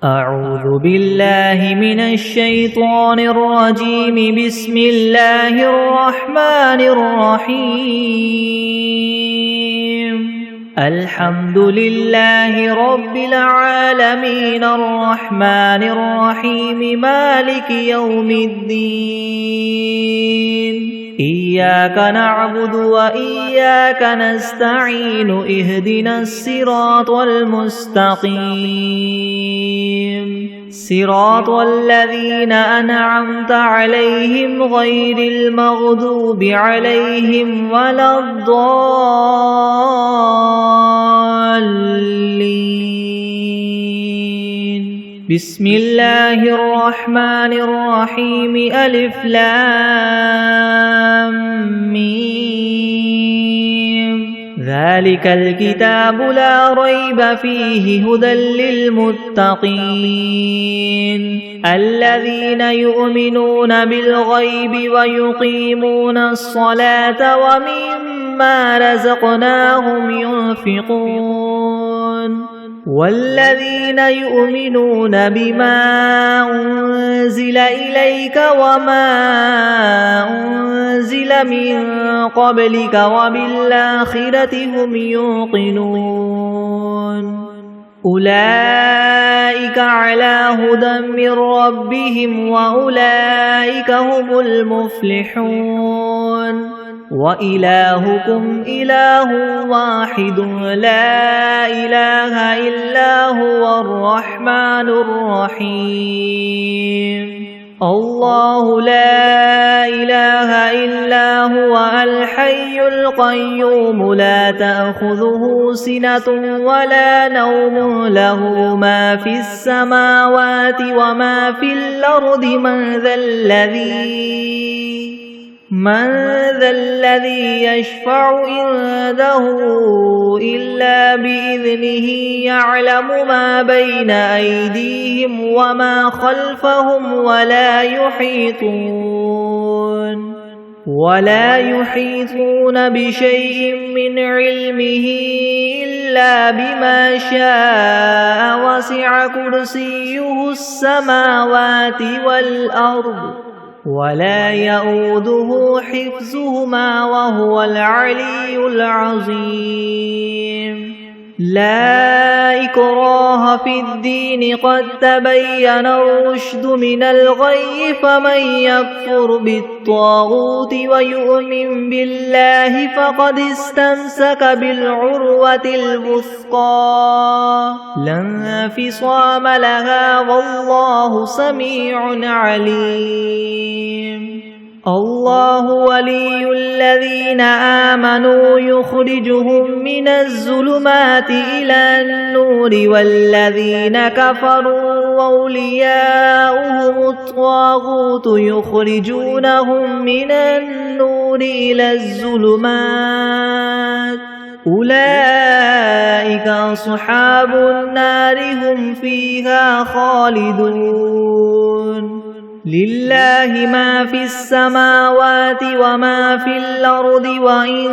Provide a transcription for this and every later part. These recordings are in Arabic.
أعوذ بالله من الشيطان الرجيم. بسم الله الرحمن الرحيم. الحمد لله رب العالمين الرحمن الرحيم مالك يوم الدين. إياك نعبد وإياك نستعين. اهدنا الصراط المستقيم صراط الذين أنعمت عليهم غير المغضوب عليهم ولا الضالين. بسم الله الرحمن الرحيم. ألف لام ميم. ذلك الكتاب لا ريب فيه هدى للمتقين الذين يؤمنون بالغيب ويقيمون الصلاة ومما رزقناهم ينفقون والذين يؤمنون بما أنزل إليك وما أنزل من قبلك وبالآخرة هم يوقنون أولئك على هدى من ربهم وأولئك هم المفلحون. وإلهكم إله واحد لا إله إلا هو الرحمن الرحيم. الله لا إله إلا هو الحي القيوم لا تأخذه سنة ولا نوم له ما في السماوات وما في الأرض. من ذا الذي يشفع عنده إلا بإذنه. يعلم ما بين أيديهم وما خلفهم ولا يحيطون بشيء من علمه إلا بما شاء. وسع كرسيه السماوات والأرض ولا يؤوده حفظهما وهو العلي العظيم. لا إكراه في الدين قد تبين الرشد من الغي. فمن يكفر بالطاغوت ويؤمن بالله فقد استمسك بالعروة الوثقى لا انفصام لها والله سميع عليم. الله ولي الذين آمنوا يخرجهم من الظلمات إلى النور والذين كفروا أولياؤهم الطاغوت يخرجونهم من النور إلى الظلمات. أولئك أصحاب النار هم فيها خالدون. لله ما في السماوات وما في الأرض. وإن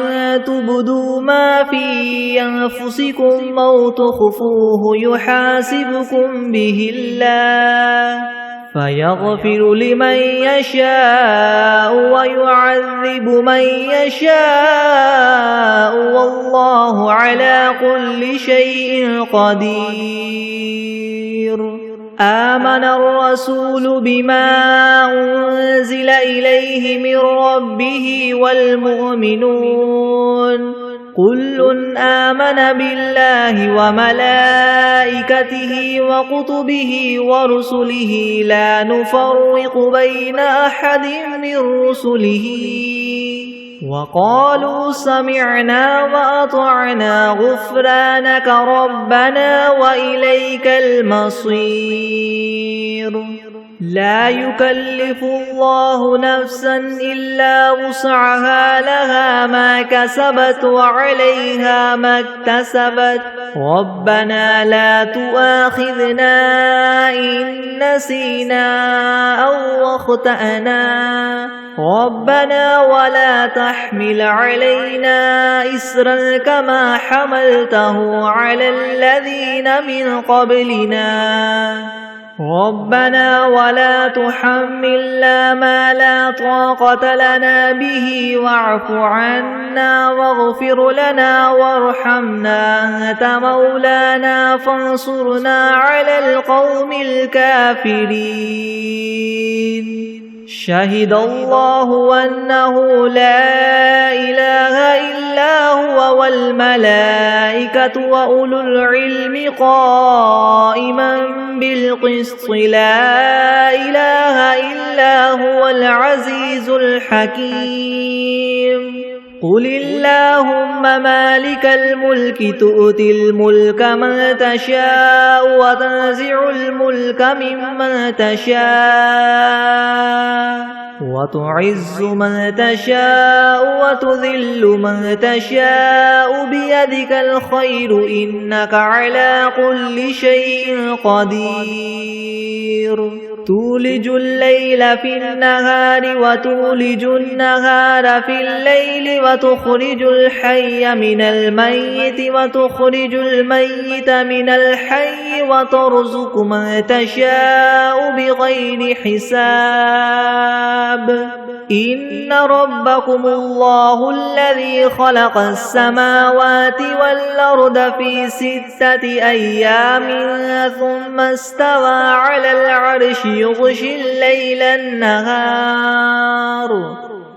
تبدوا ما في أنفسكم أو تخفوه يحاسبكم به الله فيغفر لمن يشاء ويعذب من يشاء والله على كل شيء قدير. آمن الرسول بما أنزل إليه من ربه والمؤمنون كل آمن بالله وملائكته وكتبه ورسله لا نفرق بين أحد من رسله وقالوا سمعنا وأطعنا غفرانك ربنا وإليك المصير. لا يكلف الله نفسا إلا وسعها لها ما كسبت وعليها ما اكتسبت. ربنا لا تؤاخذنا إن نسينا أو أخطأنا ربنا ولا تحمل علينا إسرا كما حملته على الذين من قبلنا ربنا ولا تحملنا ما لا طاقة لنا به واعف عنا واغفر لنا وارحمنا أنت مولانا فانصرنا على القوم الكافرين شهد الله أنه لا إله إلا هو والملائكة وأولو العلم قائما بالقسط لا إله إلا هو العزيز الحكيم قل اللهم مالك الملك تؤتي الملك من تشاء وتنزع الملك ممن تشاء وتعز من تشاء وتذل من تشاء بيدك الخير إنك على كل شيء قدير تولج الليل في النهار وتولج النهار في الليل وتخرج الحي من الميت وتخرج الميت من الحي وترزق من تشاء بغير حساب إن ربكم الله الذي خلق السماوات والأرض في 6 أيام ثم استوى على العرش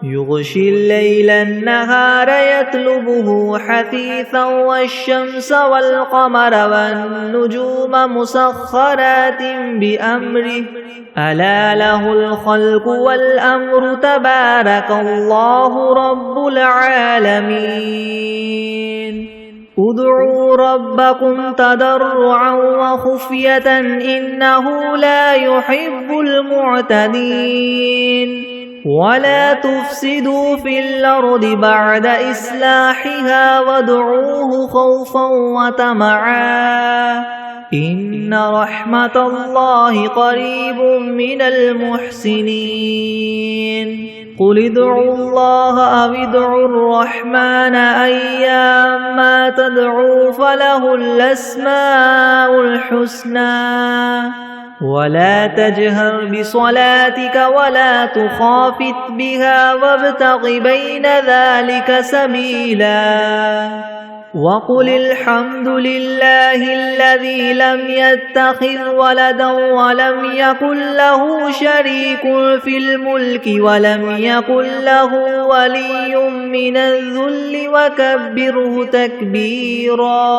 يغشي الليل النهار يطلبه حثيثا والشمس والقمر والنجوم مسخرات بأمره ألا له الخلق والأمر تبارك الله رب العالمين ادعوا ربكم تضرعا وخفية إنه لا يحب المعتدين ولا تفسدوا في الأرض بعد إصلاحها وادعوه خوفا وطمعا إن رحمة الله قريب من المحسنين قل ادعوا الله أو ادعوا الرحمن أيما تدعوا فله الأسماء الحسنى ولا تجهر بصلاتك ولا تخافت بها وابتغ بين ذلك سبيلا وقل الحمد لله الذي لم يتخذ ولدا ولم يكن له شريك في الملك ولم يكن له ولي من الذل وكبره تكبيرا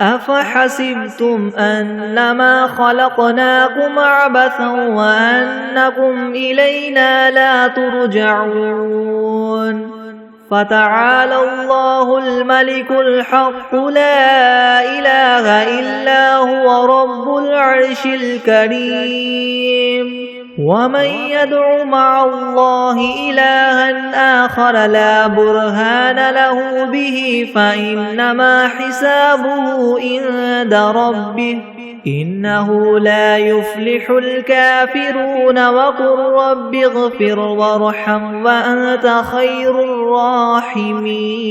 أفحسبتم أنما خلقناكم عبثا وأنكم إلينا لا ترجعون فتعالى الله الملك الحق لا إله إلا هو رب العرش الكريم ومن يدع مع الله إلها آخر لا برهان له به فإنما حسابه عند ربه إنه لا يفلح الكافرون وقل رب اغفر وارحم وأنت خير الراحمين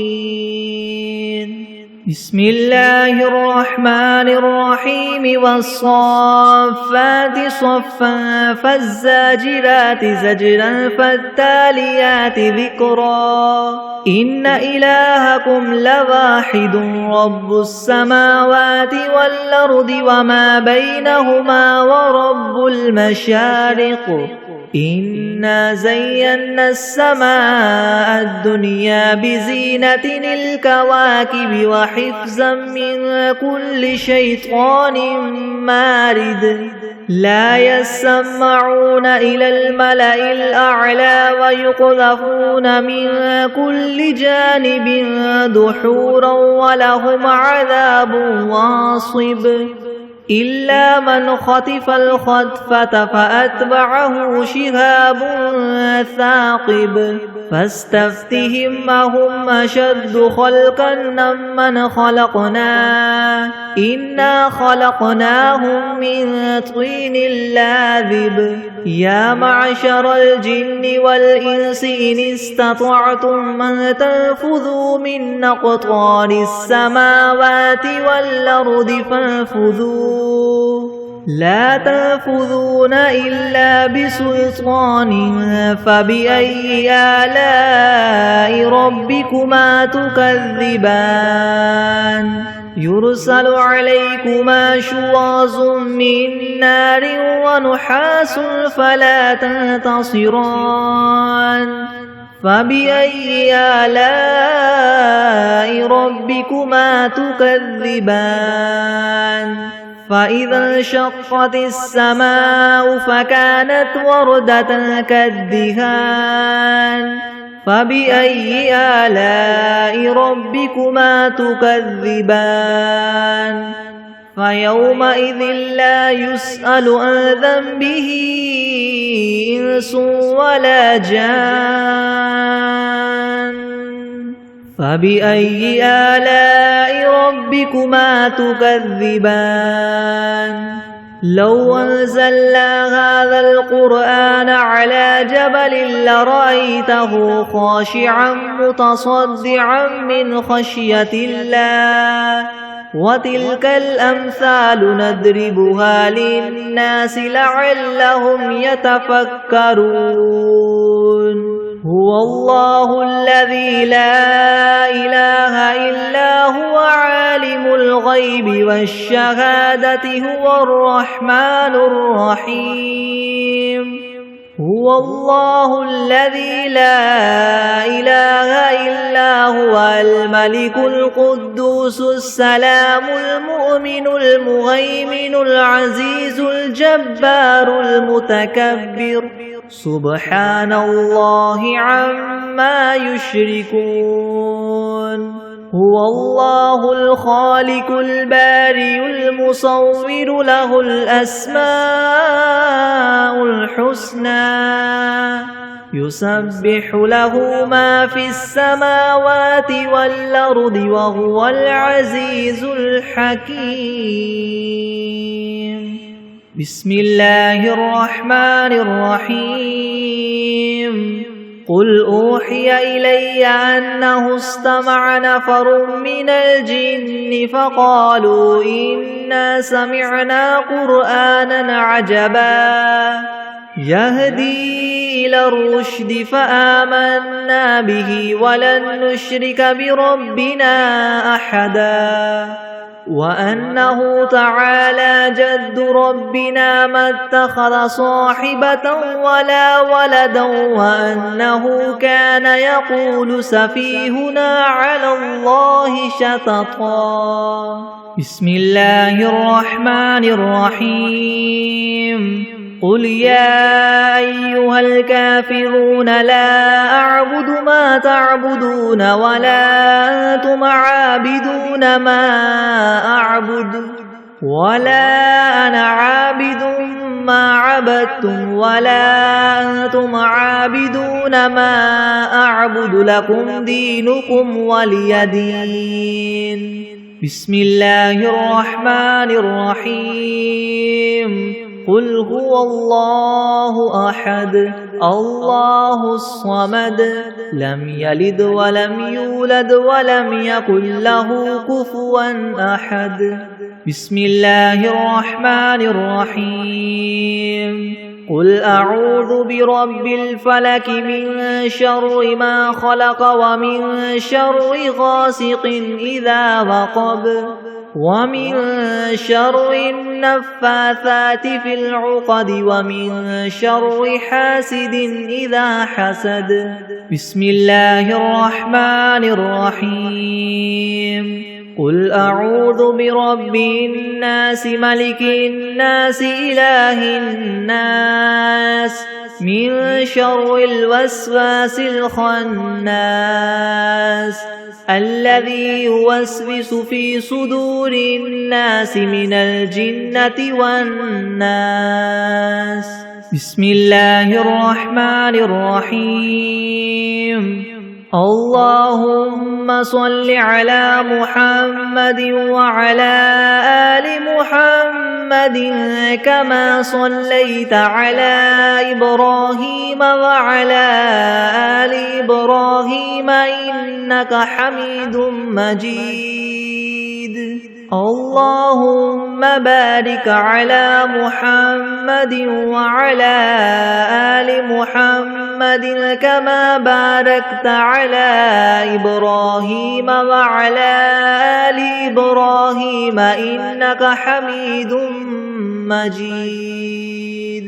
بسم الله الرحمن الرحيم والصافات صفا فالزاجرات زجرا فالتاليات ذكرا إن إلهكم لواحد رب السماوات والأرض وما بينهما ورب المشارق إنا زينا السماء الدنيا بزينة الكواكب وحفظا من كل شيطان مارد لا يسمعون إلى الملأ الأعلى ويقذفون من كل جانب دحورا ولهم عذاب واصب إلا من خطف الخطفة فأتبعه شهاب ثاقب فاستفتهم أهم أشد خلقا ممن خلقنا إنا خلقناهم من طين لاذب يا معشر الجن والإنس إن استطعتم من تنفذوا من أقطار السماوات والأرض فانفذوا لا تنفذون إلا بسلطان فبأي آلاء ربكما تكذبان يرسل عليكما شواظ من نار ونحاس فلا تنتصران فبأي آلاء ربكما تكذبان فإذا انشقت السماء فكانت وردة كالدهان فبأي آلاء ربكما تكذبان فيومئذ لا يسأل عن ذنبه إنس ولا جان فبأي آلاء ربكما تكذبان لو أنزلنا هذا القرآن على جبل لرأيته خاشعا متصدعا من خشية الله وتلك الأمثال نضربها للناس لعلهم يتفكرون هو الله الذي لا إله إلا هو عالم الغيب والشهادة هو الرحمن الرحيم هو الله الذي لا إله إلا هو الملك القدوس السلام المؤمن المهيمن العزيز الجبار المتكبر سبحان الله عما يشركون هو الله الخالق البارئ المصور له الأسماء الحسنى يسبح له ما في السماوات والأرض وهو العزيز الحكيم بسم الله الرحمن الرحيم قل أوحي إلي أنه استمع نفر من الجن فقالوا إنا سمعنا قرآنا عجبا يهدي إلى الرشد فآمنا به ولن نشرك بربنا أحدا وأنه تعالى جد ربنا ما اتخذ صاحبة ولا ولدا وأنه كان يقول سفيهنا على الله شططا بسم الله الرحمن الرحيم قل يا أيها الكافرون لا أعبد ما تعبدون ولا أنتم عابدون ما أعبد ولا أنا عابد ما عبدتم ولا أنتم عابدون ما أعبد لكم دينكم ولي دين بسم الله الرحمن الرحيم قل هو الله أحد الله الصمد لم يلد ولم يولد ولم يكن له كفوا أحد بسم الله الرحمن الرحيم قل أعوذ برب الفلك من شر ما خلق ومن شر غاسق إذا وقب ومن شر النفاثات في العقد ومن شر حاسد إذا حسد بسم الله الرحمن الرحيم قل أعوذ برب الناس ملك الناس إله الناس من شر الوسواس الخناس الذي يوسوس في صدور الناس من الجنة والناس بسم الله الرحمن الرحيم اللهم صل على محمد وعلى آل محمد كما صليت على إبراهيم وعلى آل إبراهيم إنك حميد مجيد اللهم بارك على محمد وعلى آل محمد كما باركت على إبراهيم وعلى آل إبراهيم إنك حميد مجيد.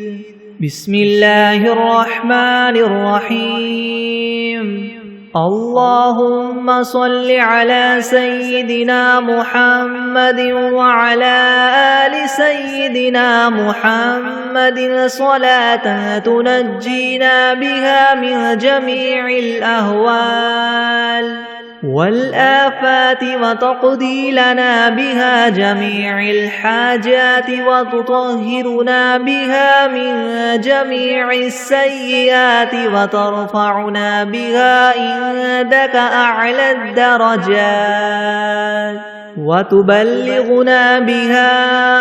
بسم الله الرحمن الرحيم. اللهم صل على سيدنا محمد وعلى آل سيدنا محمد صلاة تنجينا بها من جميع الأهوال والآفات وتقضي لنا بها جميع الحاجات وتطهرنا بها من جميع السيئات وترفعنا بها عندك أعلى الدرجات وتبلغنا بها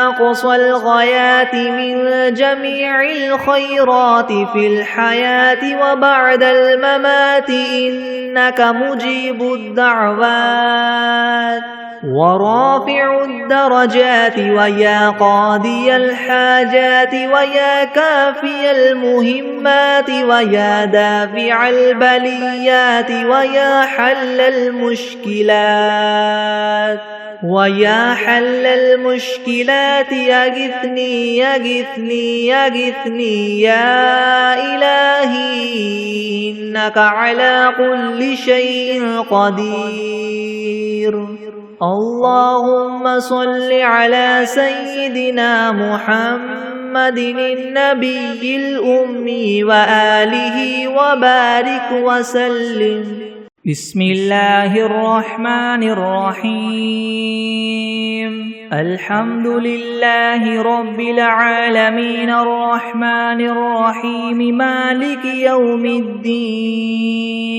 أقصى الغايات من جميع الخيرات في الحياة وبعد الممات إنك مجيب الدعوات ورافع الدرجات ويا قاضي الحاجات ويا كافي المهمات ويا دافع البليات ويا حل المشكلات ويا حل المشكلات يغثني يغثني يغثني يا إلهي إنك على كل شيء قدير. اللهم صل على سيدنا محمد النبي الأمي وآله وبارك وسلم. بسم الله الرحمن الرحيم. الحمد لله رب العالمين الرحمن الرحيم مالك يوم الدين.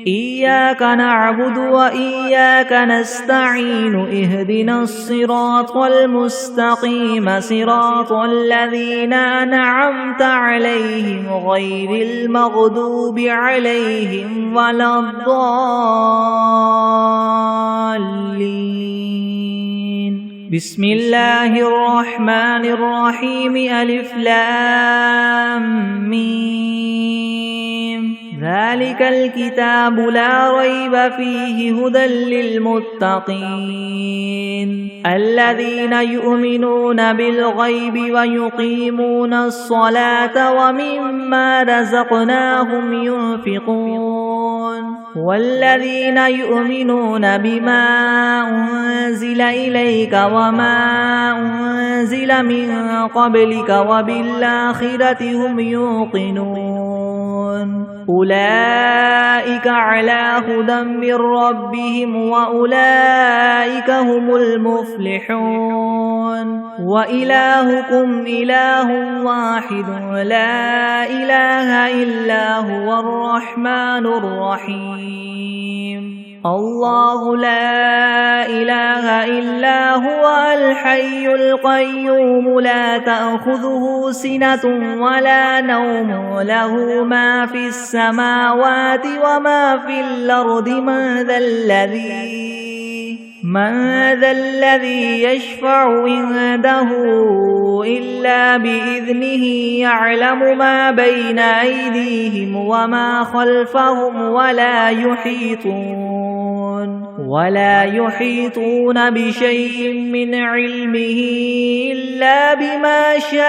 إياك نعبد وإياك نستعين اهدنا الصراط المستقيم صراط الذين أنعمت عليهم غير المغضوب عليهم ولا الضالين. بسم الله الرحمن الرحيم. ألف لام ميم. ذلك الكتاب لا ريب فيه هدى للمتقين الذين يؤمنون بالغيب ويقيمون الصلاة ومما رزقناهم ينفقون والذين يؤمنون بما أنزل إليك وما أنزل من قبلك وبالآخرة هم يوقنون أولئك على هدى من ربهم وأولئك هم المفلحون. وإلهكم إله واحد لا إله إلا هو الرحمن الرحيم. الله لا إله إلا هو الحي القيوم لا تأخذه سنة ولا نوم له ما في السماوات وما في الأرض من ذا الذي يشفع عنده إلا بإذنه يعلم ما بين أيديهم وما خلفهم ولا يحيطون بشيء من علمه إلا بما شاء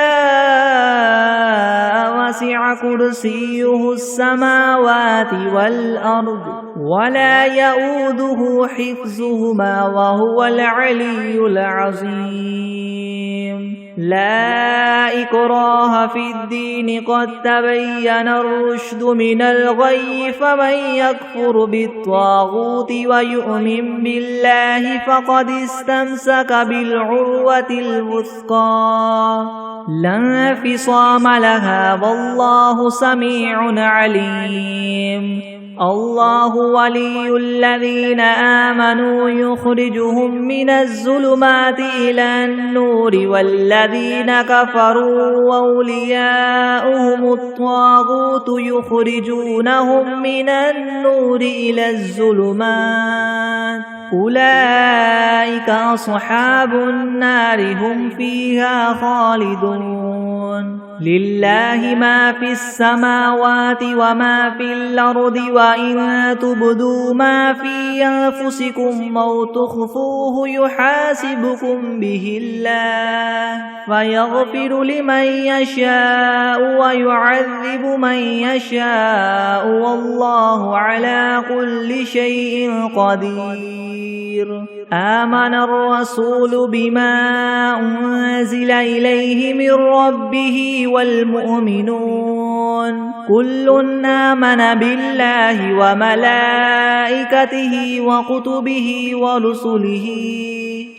وسع كرسيه السماوات والأرض ولا يؤوده حفظهما وهو العلي العظيم. لا إكراه في الدين قد تبين الرشد من الغي فمن يكفر بالطاغوت ويؤمن بالله فقد استمسك بالعروة الوثقى لا انفصام لها والله سميع عليم. الله ولي الذين آمنوا يخرجهم من الظلمات إلى النور والذين كفروا أولياؤهم الطاغوت يخرجونهم من النور إلى الظلمات أولئك أصحاب النار هم فيها خالدون لله ما في السماوات وما في الأرض وإن تبدوا ما في أنفسكم أو تخفوه يحاسبكم به الله فيغفر لمن يشاء ويعذب من يشاء والله على كل شيء قدير آمن الرسول بما أنزل إليه من ربه والمؤمنون كل آمن بالله وملائكته وكتبه ورسله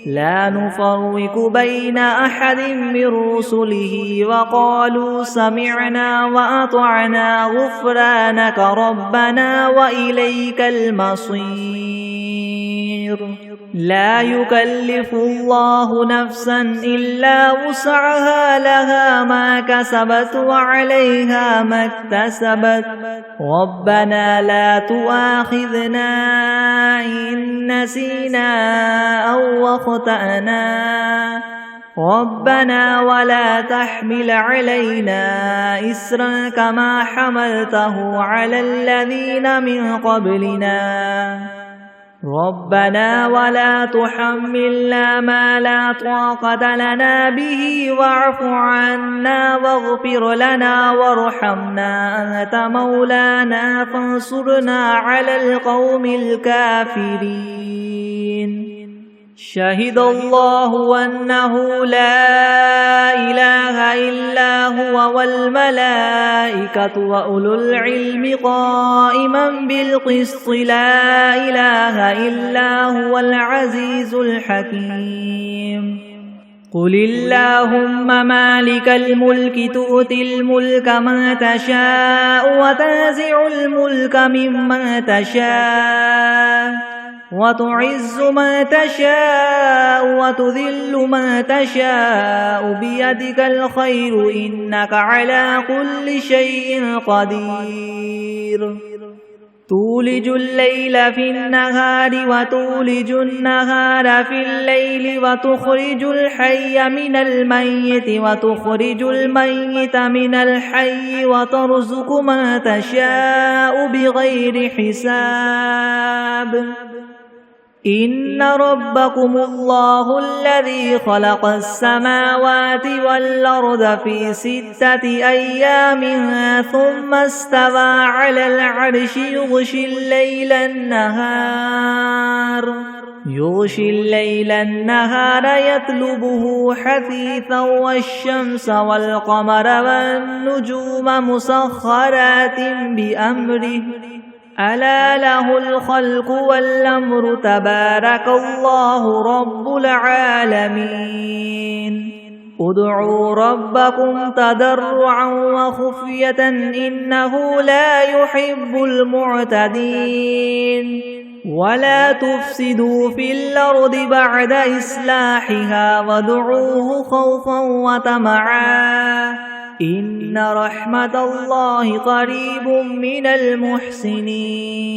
لا نفرق بين أحد من رسله وقالوا سمعنا وأطعنا غفرانك ربنا وإليك المصير لا يكلف الله نفسا إلا وسعها لها ما كسبت وعليها ما اكتسبت ربنا لا تؤاخذنا إن نسينا أو أخطأنا ربنا ولا تحمل علينا إسرا كما حملته على الذين من قبلنا ربنا ولا تحملنا ما لا طاقة لنا به واعف عنا واغفر لنا وارحمنا أنت مولانا فانصرنا على القوم الكافرين شهد الله أنه لا إله إلا هو والملائكة وأولو العلم قائما بالقسط لا إله إلا هو العزيز الحكيم قل اللهم مالك الملك تؤتي الملك من تشاء وتنزع الملك ممن تشاء وتعز من تشاء وتذل من تشاء بيدك الخير إنك على كل شيء قدير تولج الليل في النهار وتولج النهار في الليل وتخرج الحي من الميت وتخرج الميت من الحي وترزق من تشاء بغير حساب إن ربكم الله الذي خلق السماوات والأرض في 6 أيام ثم استوى على العرش يغشي الليل النهار يطلبه حثيثا والشمس والقمر والنجوم مسخرات بأمره ألا له الخلق والأمر تبارك الله رب العالمين ادعوا ربكم تضرعا وخفية إنه لا يحب المعتدين ولا تفسدوا في الأرض بعد إصلاحها وادعوه خوفا وطمعا إن رحمة الله قريب من المحسنين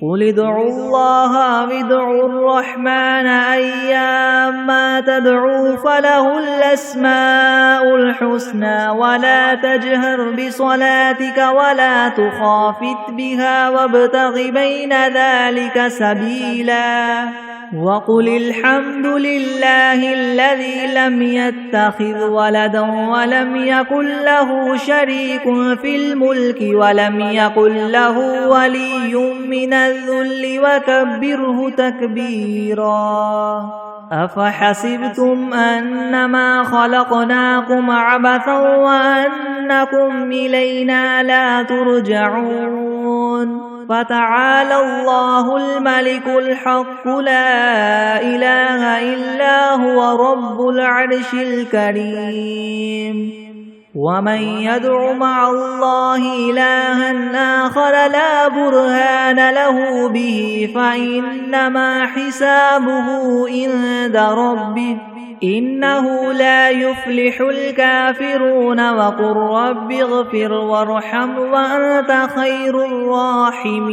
قل ادعوا الله وادعوا الرحمن أيما تدعوا فله الأسماء الحسنى ولا تجهر بصلاتك ولا تخافت بها وابتغ بين ذلك سبيلا وقل الحمد لله الذي لم يتخذ ولدا ولم يكن له شريك في الملك ولم يكن له ولي من الذل وكبره تكبيرا أفحسبتم أنما خلقناكم عبثا وأنكم إلينا لا ترجعون فتعالى الله الملك الحق لا إله إلا هو رب العرش الكريم ومن يدع مع الله إلها آخر لا برهان له به فإنما حسابه عند ربه إنه لا يفلح الكافرون وقل رب اغفر وارحم وأنت خير الراحمين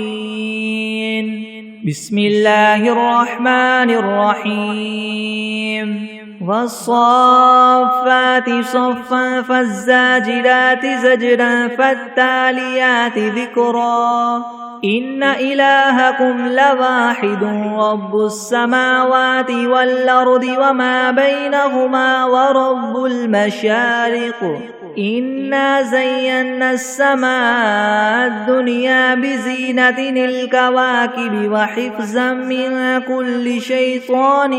بسم الله الرحمن الرحيم والصافات صفا فالزاجرات زجرا فالتاليات ذكرا إن إلهكم لواحد رب السماوات والأرض وما بينهما ورب المشارق إنا زينا السماء الدنيا بزينة الكواكب وحفظا من كل شيطان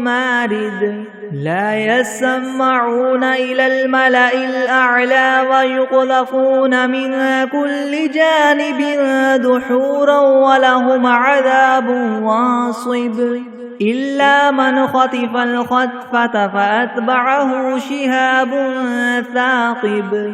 مارد لا يسمعون إلى الملأ الأعلى ويقذفون من كل جانب دحورا ولهم عذاب واصب إلا من خطف الخطفة فأتبعه شهاب ثاقب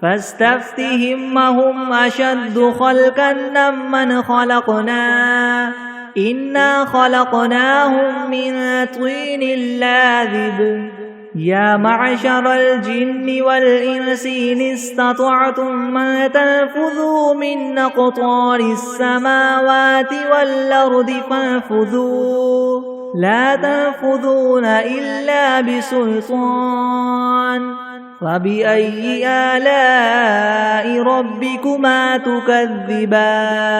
فاستفتهم أهم أشد خلقا ممن خلقنا إنا خلقناهم من طين لاذب يا معشر الجن والإنس إن استطعتم أن تنفذوا من أقطار السماوات والأرض فانفذوا لا تنفذون إلا بسلطان فبأي آلاء ربكما تكذبان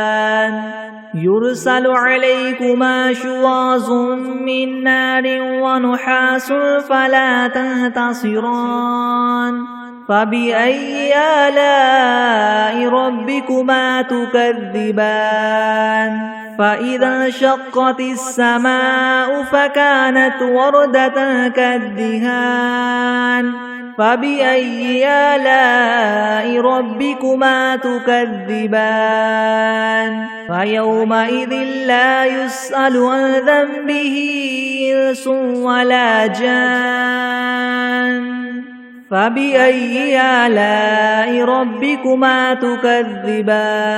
يرسل عليكما شواظ من نار ونحاس فلا تنتصران فبأي آلاء ربكما تكذبان فإذا انشقت السماء فكانت وردة كالدهان فبأي آلاء ربكما تكذبان فيومئذ لا يسأل عن ذنبه إنس ولا جان فبأي آلاء ربكما تكذبان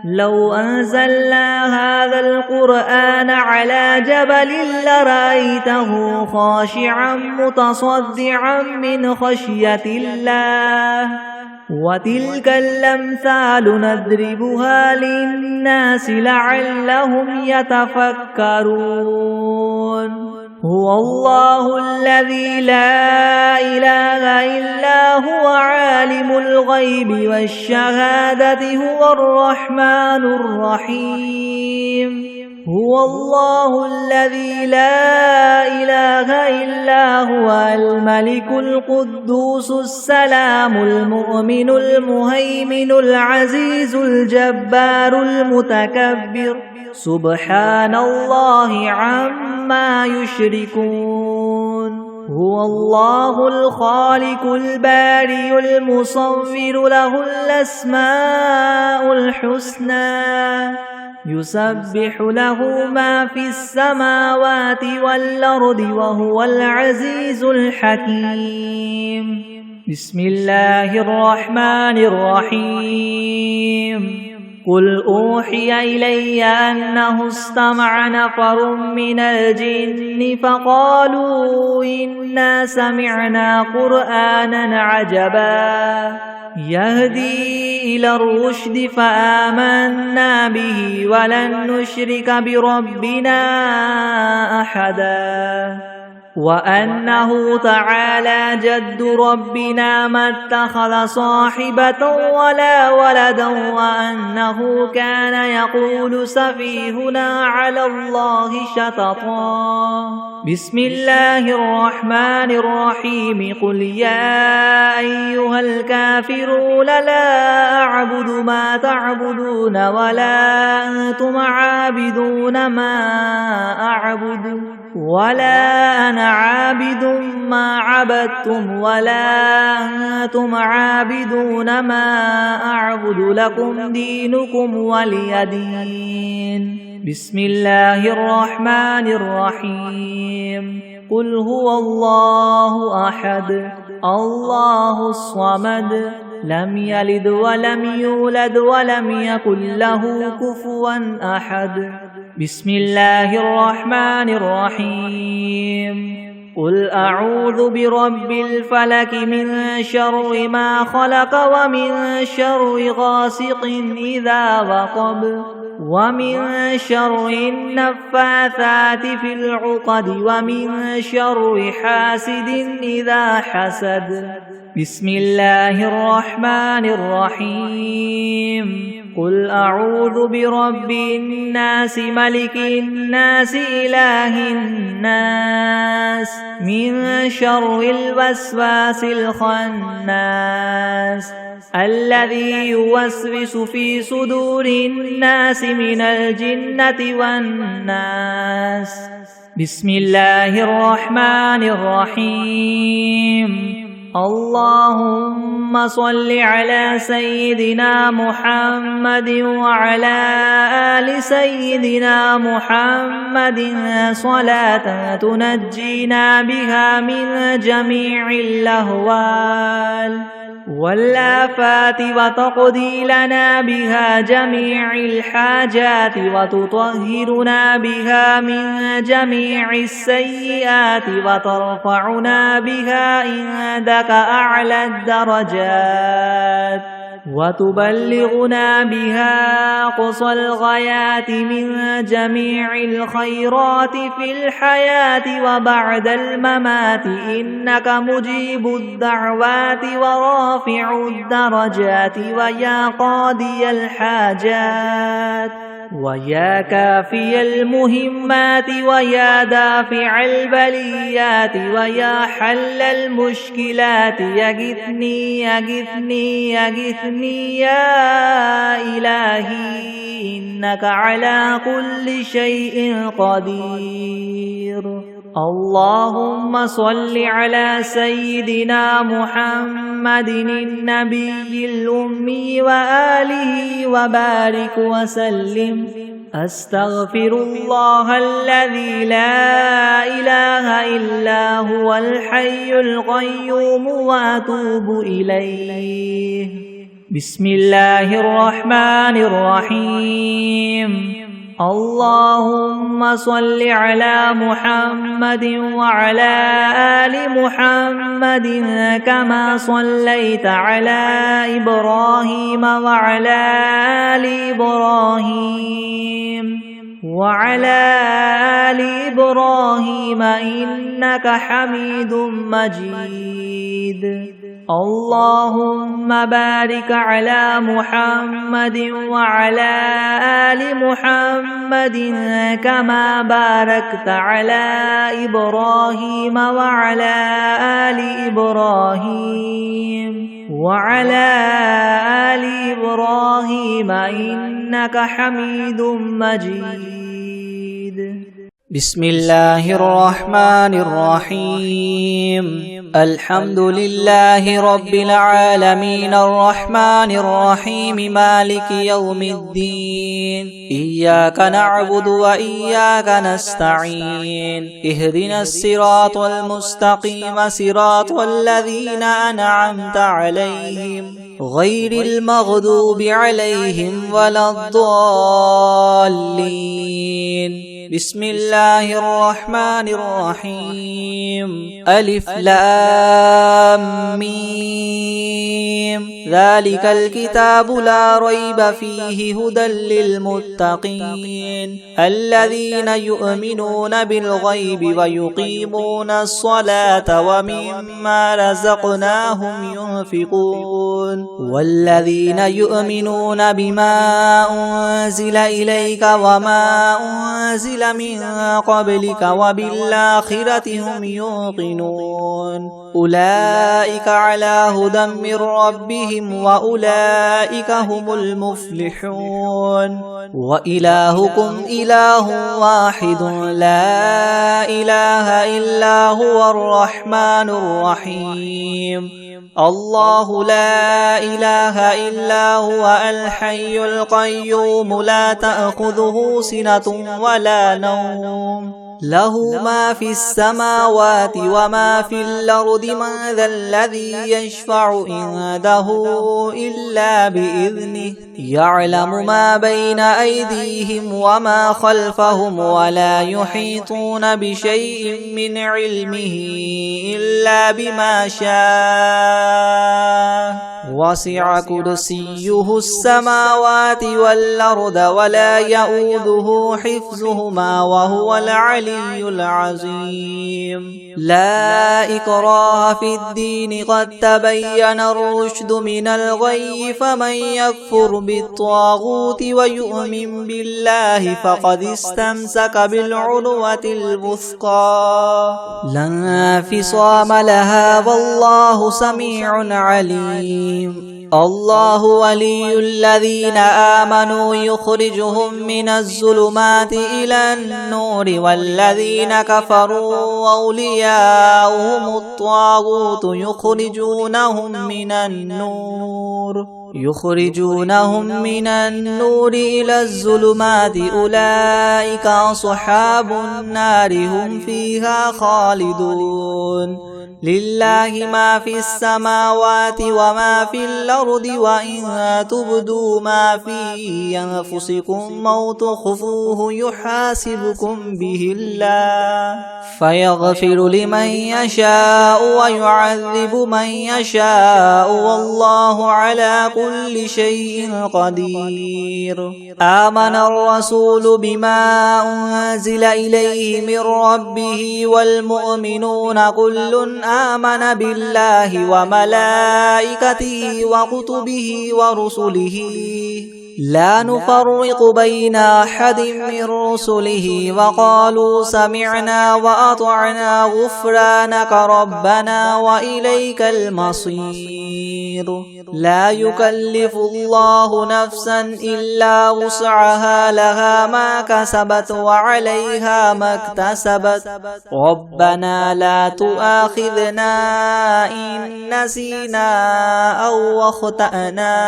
لو أنزلنا هذا القرآن على جبل لرأيته خاشعا متصدعا من خشية الله وتلك الأمثال نضربها للناس لعلهم يتفكرون هو الله الذي لا إله إلا هو عالم الغيب والشهادة هو الرحمن الرحيم هو الله الذي لا إله إلا هو الملك القدوس السلام المؤمن المهيمن العزيز الجبار المتكبر سبحان الله عما يشركون هو الله الخالق البارئ المصور له الأسماء الحسنى يسبح له ما في السماوات والأرض وهو العزيز الحكيم بسم الله الرحمن الرحيم قل أوحي إلي أنه استمع نفر من الجن فقالوا إنا سمعنا قرآنا عجبا يهدي إلى الرشد فآمنا به ولن نشرك بربنا أحدا وأنه تعالى جد ربنا ما اتخذ صاحبة ولا ولدا وأنه كان يقول سفيهنا على الله شططا بسم الله الرحمن الرحيم قل يا أيها الكافرون لا أعبد ما تعبدون ولا أنتم عابدون ما أعبد ولا أنا عابد ما عبدتم ولا أنتم عابدون ما أعبد لكم دينكم ولي دين بسم الله الرحمن الرحيم قل هو الله أحد الله الصمد لم يلد ولم يولد ولم يكن له كفوا أحد بسم الله الرحمن الرحيم قل أعوذ برب الفلك من شر ما خلق ومن شر غاسق إذا وقب ومن شر النفاثات في العقد ومن شر حاسد إذا حسد. بسم الله الرحمن الرحيم. قل أعوذ برب الناس ملك الناس إله الناس من شر الوسواس الخناس الذي يوسوس في صدور الناس من الجنة والناس. بسم الله الرحمن الرحيم. اللهم صل على سيدنا محمد وعلى آل سيدنا محمد صلاة تنجينا بها من جميع الأهوال والآفات وتقضي لنا بها جميع الحاجات وتطهرنا بها من جميع السيئات وترفعنا بها عندك أعلى الدرجات وتبلغنا بها أقصى الغايات من جميع الخيرات في الحياة وبعد الممات إنك مجيب الدعوات ورافع الدرجات ويا قاضي الحاجات ويا كافي المهمات ويا دافع البليات ويا حل المشكلات يغثني يغثني يغثني يا إلهي إنك على كل شيء قدير. اللهم صل على سيدنا محمد النبي الأمي وآله وبارك وسلم. أستغفر الله الذي لا إله إلا هو الحي القيوم وأتوب إليه. بسم الله الرحمن الرحيم. اللهم صل على محمد وعلى آل محمد كما صليت على إبراهيم وعلى آل إبراهيم إنك حميد مجيد. اللهم بارك على محمد وعلى آل محمد كما باركت على إبراهيم وعلى آل إبراهيم إنك حميد مجيد. بسم الله الرحمن الرحيم. الحمد لله رب العالمين الرحمن الرحيم مالك يوم الدين. إياك نعبد وإياك نستعين. اهدنا الصراط المستقيم صراط الذين أنعمت عليهم غير المغضوب عليهم ولا الضالين. بسم الله الرحمن الرحيم. ألف لام ميم. ذلك الكتاب لا ريب فيه هدى للمتقين الذين يؤمنون بالغيب ويقيمون الصلاة ومما رزقناهم ينفقون والذين يؤمنون بما أنزل إليك وما أنزل من قبلك وبالآخرة هم يوقنون أولئك على هدى من ربهم وأولئك هم المفلحون. وإلهكم إله واحد لا إله إلا هو الرحمن الرحيم. الله لا إله إلا هو الحي القيوم لا تأخذه سنة ولا نوم له ما في السماوات وما في الأرض من ذا الذي يشفع عنده إلا بإذنه يعلم ما بين أيديهم وما خلفهم ولا يحيطون بشيء من علمه إلا بما شاء وسع كرسيه السماوات والأرض ولا يؤوده حفظهما وهو العلي العظيم لا إكراه في الدين قد تبين الرشد من الغي فمن يكفر بالطاغوت ويؤمن بالله فقد استمسك بالعروة الوثقى لا انفصام لها والله سميع عليم الله ولي الذين آمنوا يخرجهم من الظلمات إلى النور والذين كفروا أولياؤهم الطاغوت يخرجونهم من النور إلى الظلمات أولئك أصحاب النار هم فيها خالدون لله ما في السماوات وما في الأرض وإن تبدوا ما في أنفسكم أو تخفوه يحاسبكم به الله فيغفر لمن يشاء ويعذب من يشاء والله على كل شيء قدير آمن الرسول بما أنزل إليه من ربه والمؤمنون كل آمن بالله وملائكته وكتبه ورسله لا نفرق بين أحد من رسله وقالوا سمعنا وأطعنا غفرانك ربنا وإليك المصير لا يكلف الله نفسا إلا وسعها لها ما كسبت وعليها ما اكتسبت ربنا لا تؤاخذنا إن نسينا أو أخطأنا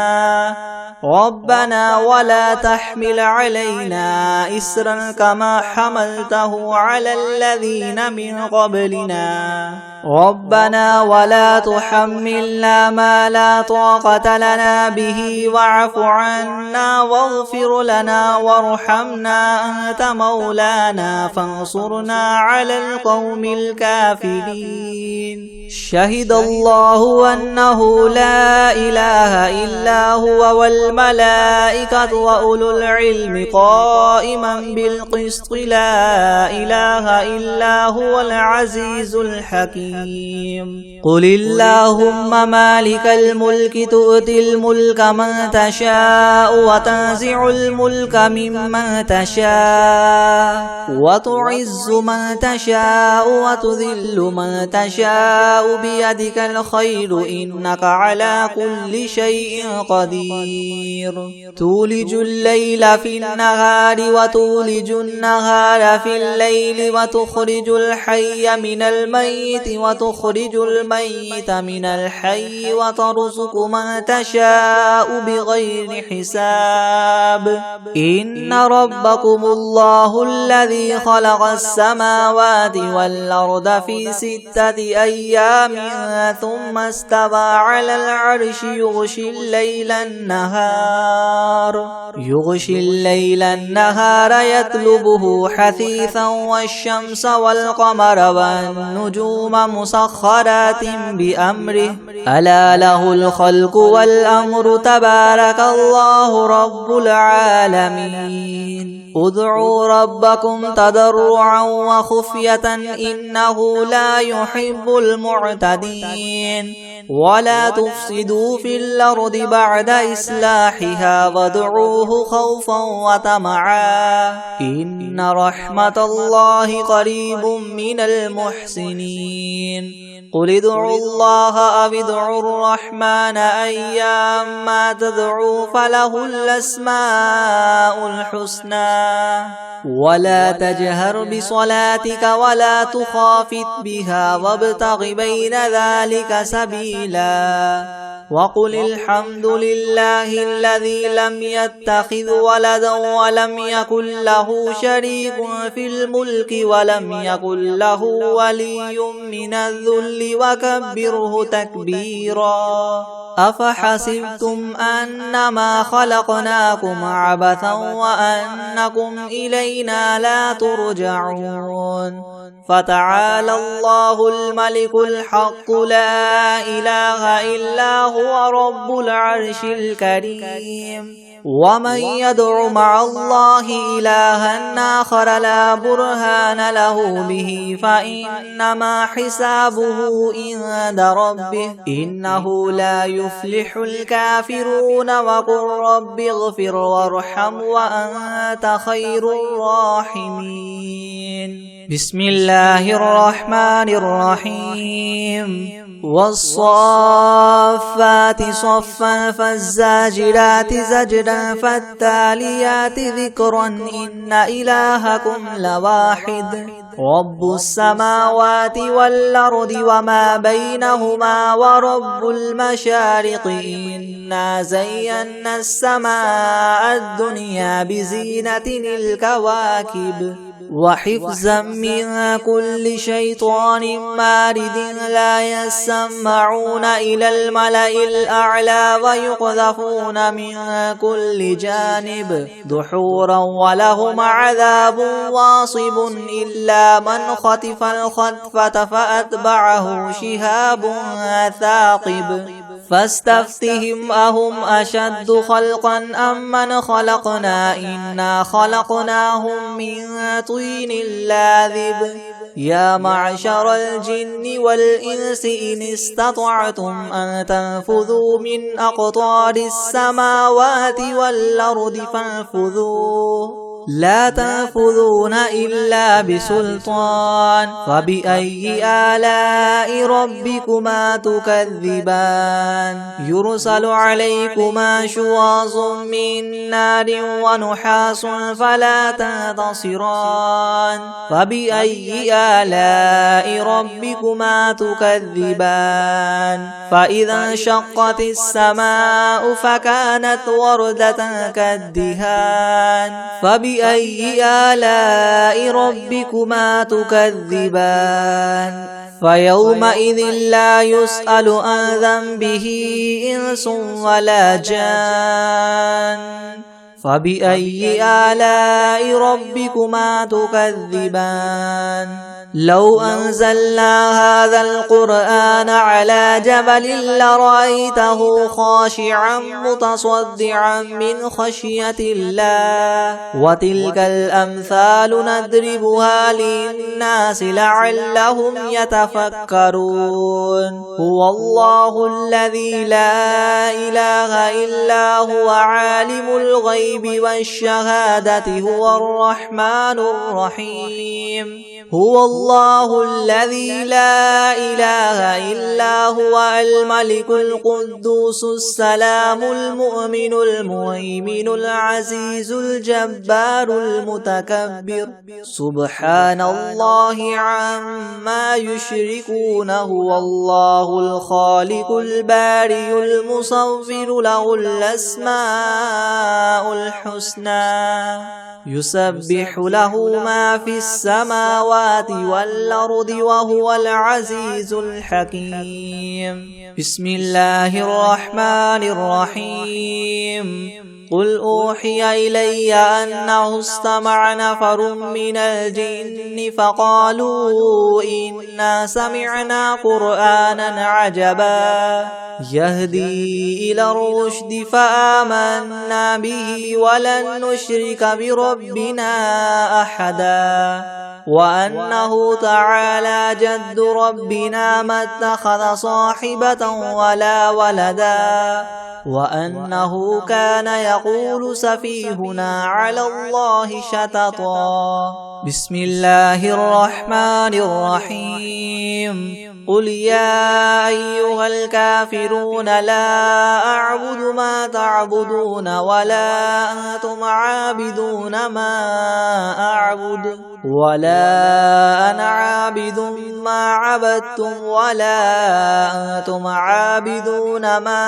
ربنا ولا تحمل علينا إسرا كما حملته على الذين من قبلنا ربنا ولا تحملنا ما لا طاقة لنا به واعف عنا واغفر لنا وارحمنا أنت مولانا فانصرنا على القوم الكافرين شهد الله أنه لا إله إلا هو والملائكة وأولو العلم قائما بالقسط لا إله إلا هو العزيز الحكيم قل اللهم مالك الملك تؤتي الملك من تشاء وتنزع الملك ممن تشاء وتعز من تشاء وتذل من تشاء بيدك الخير إنك على كل شيء قدير تولج الليل في النهار وتولج النهار في الليل وتخرج الحي من الميت وتخرج الميت من الحي وترزق من تشاء بغير حساب إن ربكم الله الذي خلق السماوات والأرض في 6 أيام ثم استوى على العرش يغشي الليل النهار يطلبه حثيثا والشمس والقمر والنجوم مسخرات بأمره ألا له الخلق والأمر تبارك الله رب العالمين ادعوا ربكم تضرعا وخفية إنه لا يحب المعتدين ولا تفسدوا في الأرض بعد إصلاحها وادعوه خوفا وطمعا إن رحمة الله قريب من المحسنين قل ادعوا الله أو ادعوا الرحمن أيما تدعوا فله الأسماء الحسنى ولا تجهر بصلاتك ولا تخافت بها وابتغ بين ذلك سبيلا وقل الحمد لله الذي لم يتخذ ولدا ولم يكن له شريك في الملك ولم يكن له ولي من الذل وكبره تكبيرا أفحسبتم أنما خلقناكم عبثا وأنكم إلينا لا ترجعون فتعالى الله الملك الحق لا إله إلا هو رب العرش الكريم ومن يدع مع الله إلها آخر لا برهان له به فإنما حسابه عند ربه إنه لا يفلح الكافرون وقل رب اغفر وارحم وأنت خير الراحمين بسم الله الرحمن الرحيم والصافات صفا فالزاجرات زجرا فالتاليات ذكرا إن إلهكم لواحد رب السماوات والأرض وما بينهما ورب المشارق إنا زينا السماء الدنيا بزينة الكواكب وحفظا من كل شيطان مارد لا يسمعون إلى الملأ الأعلى ويقذفون من كل جانب دحورا ولهم عذاب واصب إلا من خطف الخطفة فأتبعه شهاب ثاقب فاستفتهم أهم أشد خلقا أم من خلقنا إنا خلقناهم من طين لاذب يا معشر الجن والإنس إن استطعتم أن تنفذوا من أقطار السماوات والأرض فانفذوا لا تنفذون إلا بسلطان فبأي آلاء ربكما تكذبان يرسل عليكما شواظ من نار ونحاس فلا تنتصران فبأي آلاء ربكما تكذبان فإذا انشقت السماء فكانت وردة كالدهان فبأي آلاء ربكما تكذبان فيومئذ لا يسأل عن ذنبه إنس ولا جان فبأي آلاء ربكما تكذبان لو أنزلنا هذا القرآن على جبل لرأيته خاشعا متصدعا من خشية الله وتلك الأمثال نضربها للناس لعلهم يتفكرون هو الله الذي لا إله إلا هو عالم الغيب والشهادة هو الرحمن الرحيم هو الله الذي لا إله إلا هو الملك القدوس السلام المؤمن المهيمن العزيز الجبار المتكبر سبحان الله عما يشركون هو الله الخالق البارئ المصور له الأسماء الحسنى يسبح له ما في السماوات والأرض وهو العزيز الحكيم بسم الله الرحمن الرحيم قل أوحي إلي أنه استمع نفر من الجن فقالوا إنا سمعنا قرآنا عجبا يهدي إلى الرشد فآمنا به ولن نشرك بربنا أحدا وأنه تعالى جد ربنا ما اتخذ صاحبة ولا ولدا وأنه كان يقول سفيهنا على الله شططا بسم الله الرحمن الرحيم قل يا أيها الكافرون لا أعبد ما تعبدون ولا أنتم عابدون ما أعبد ولا أنا عابد ما عبدتم ولا أنتم عابدون ما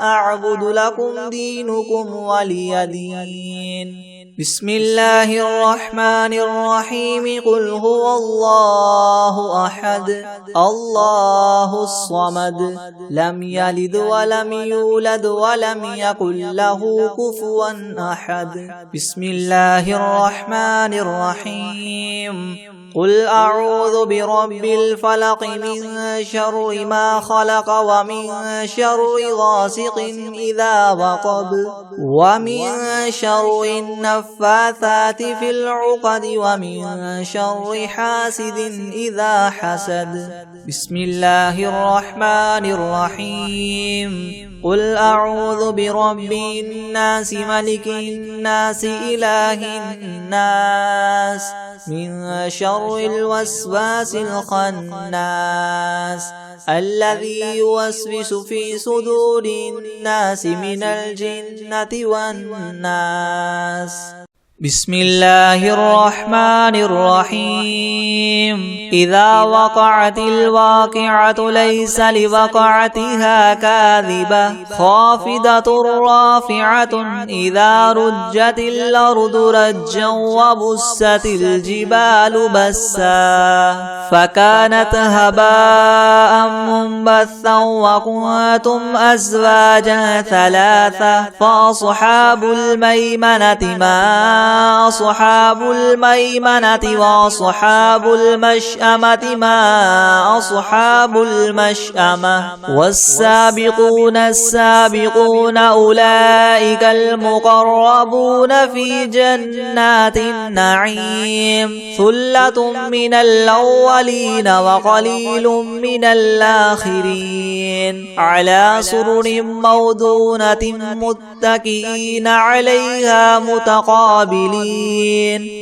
أعبد لكم دينكم ولي دين بسم الله الرحمن الرحيم قل هو الله أحد الله الصمد لم يلد ولم يولد ولم يكن له كفوا أحد بسم الله الرحمن الرحيم قل أعوذ برب الفلق من شر ما خلق ومن شر غاسق إذا وقب ومن شر النفاثات في العقد ومن شر حاسد إذا حسد بسم الله الرحمن الرحيم قل أعوذ برب الناس ملك الناس إله الناس من شر الوسواس الخناس الذي يوسوس في صدور الناس من الجنة والناس بسم الله الرحمن الرحيم إذا وقعت الواقعة ليس لوقعتها كاذبة خافضة رافعة إذا رجت الأرض رجا وبست الجبال بسا فكانت هباء منبثا وكنتم أزواجا ثلاثة فأصحاب الميمنة ما أصحاب الميمنة وأصحاب المشأمة ما أصحاب المشأمة والسابقون السابقون أولئك المقربون في جنات النعيم ثلة من الأولين وقليل من الآخرين على سرر موضونة متكئين عليها متقابلين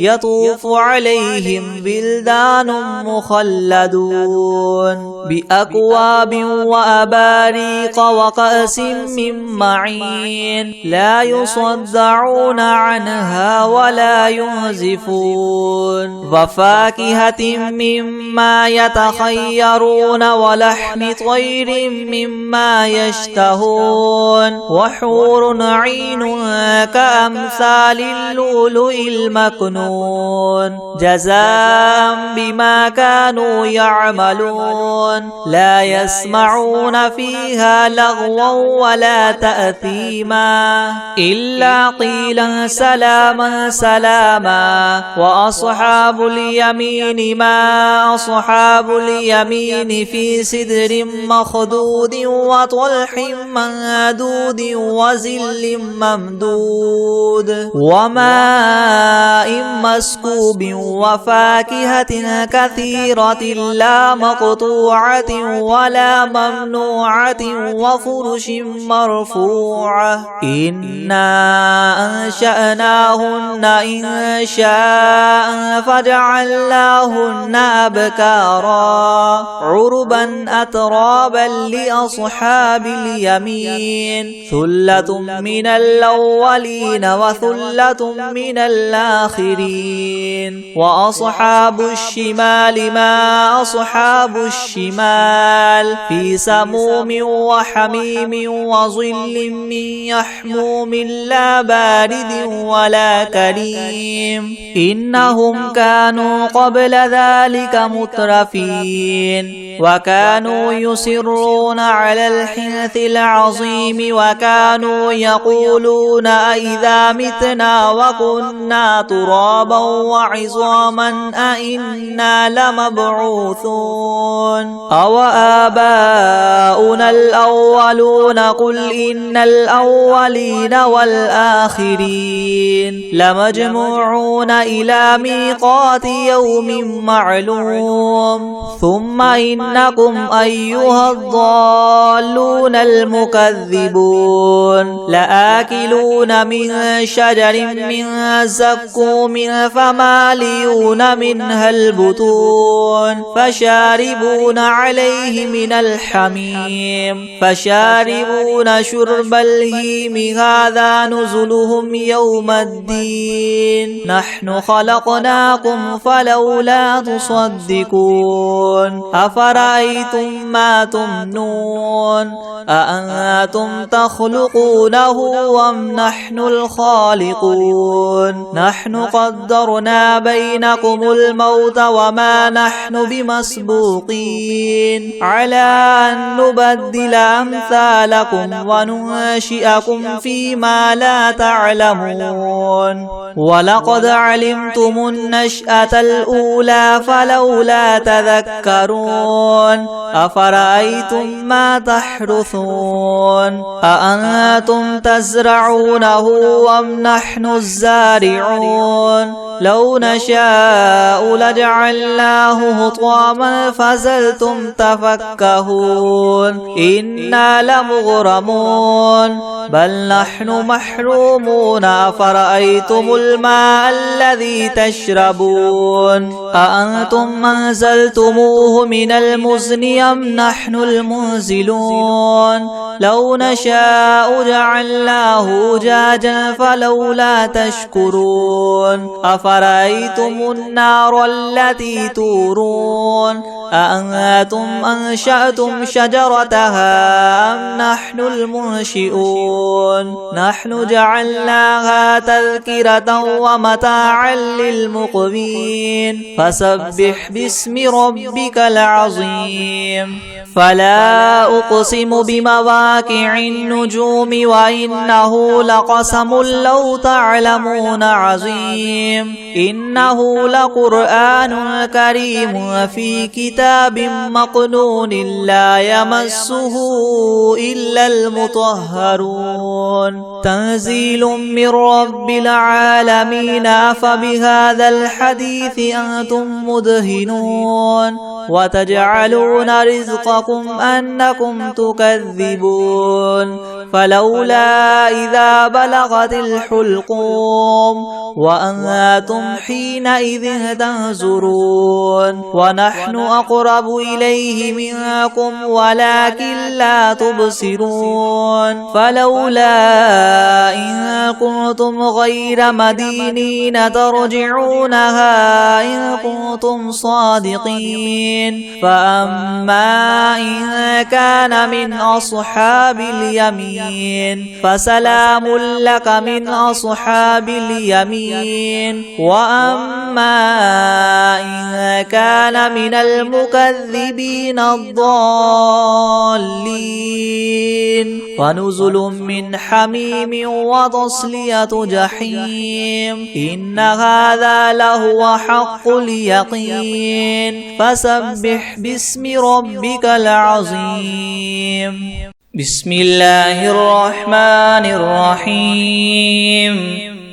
يطوف عليهم بلدان مخلدون بأكواب وأباريق وكأس من معين لا يصدعون عنها ولا ينزفون وفاكهة مما يتخيرون ولحم طير مما يشتهون وحور عين كأمثال اللؤلؤ المكنون جزاء بما كانوا يعملون لا يسمعون فيها لغوا ولا تأثيما إلا قيلا سلاما سلاما وأصحاب اليمين ما أصحاب اليمين في سدر مخدود وطلح ممدود وزل ممدود وماء مسكوب وفاكهة كثيرة لا مقطوعة ولا ممنوعة وفرش مرفوعة إنا أنشأناهن إن شاء فجعلناهن أبكارا عربا أترابا لأصحاب اليمين ثلة من الأولين وثلة من الآخرين وأصحاب الشمال ما أصحاب الشمال في سموم وحميم وظل من يحموم لا بارد ولا كريم إنهم كانوا قبل ذلك مترفين وكانوا يصرون على الحنث العظيم وكانوا يقولون أئذا متنا وكنا ترابا وعظاما أئنا لمبعوثون أو آباؤنا الأولون قل إن الأولين والآخرين لمجموعون إلى ميقات يوم معلوم ثم إنكم أيها الضالون المكذبون لآكلون من شجر من زقوم فماليون منها البطون فشاربون عليه من الحميم فشاربون شرب الهيم هذا نزلهم يوم الدين نحن خلقناكم فلولا تصدقون أفرأيتم ما تمنون أأنتم تخلقونه أم نحن الخالقون نحن قدرنا بينكم الموت وما نحن بمسبوقين على أن نبدل أمثالكم وننشئكم فيما لا تعلمون ولقد علمتم النشأة الأولى فلولا تذكرون أفرأيتم ما تحرثون أأنتم تزرعونه أم نحن الزارعون لو نشاء لجعلناه حطاما فظلتم تفكهون إنا لمغرمون بل نحن محرومون أفرأيتم الماء الذي تشربون أأنتم أنزلتموه من المزن أم نحن المنزلون لو نشاء جعلناه أجاجا فلولا تشكرون أفرأيتم النار التي تورون أأنتم أنشأتم شجرتها أم نحن المنشئون نحن جعلناها تذكرة ومتاعا للمقوين فسبح باسم ربك العظيم فلا أقسم بمواقع النجوم وإنه لقسم لو تعلمون عظيم إنه لقرآن كريم في كتاب مكنون لا يمسه إلا المطهرون تنزيل من رب العالمين أفبهذا الحديث أنتم مدهنون وتجعلون رزقكم أنكم تكذبون فلولا إذا بلغت الحلقوم وأنتم حينئذ تنظرون ونحن أقرب إليه منكم ولكن لا تبصرون فلولا إن كنتم غير مدينين ترجعونها إن كنتم صادقين فأما إن كان من أصحاب اليمين فسلام لك من أصحاب اليمين وأما إن كان من المكذبين الضالين فنزل من حميم وتصلية جحيم إن هذا لهو حق اليقين فسبح باسم ربك العظيم بسم الله الرحمن الرحيم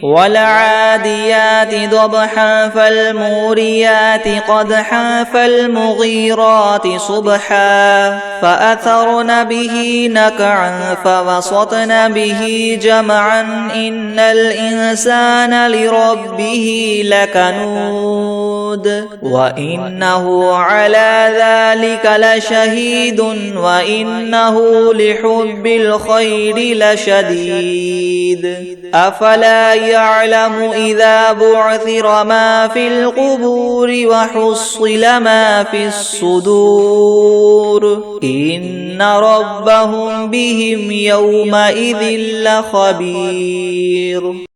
والعاديات ضبحا فالموريات قدحا فالمغيرات صبحا فأثرن به نقعا فوسطن به جمعا إن الإنسان لربه لكنود وإنه على ذلك لشهيد وإنه لحب الخير لشديد أفلا يعلم إذا بعثر ما في القبور وحصل ما في الصدور إن ربهم بهم يومئذ لخبير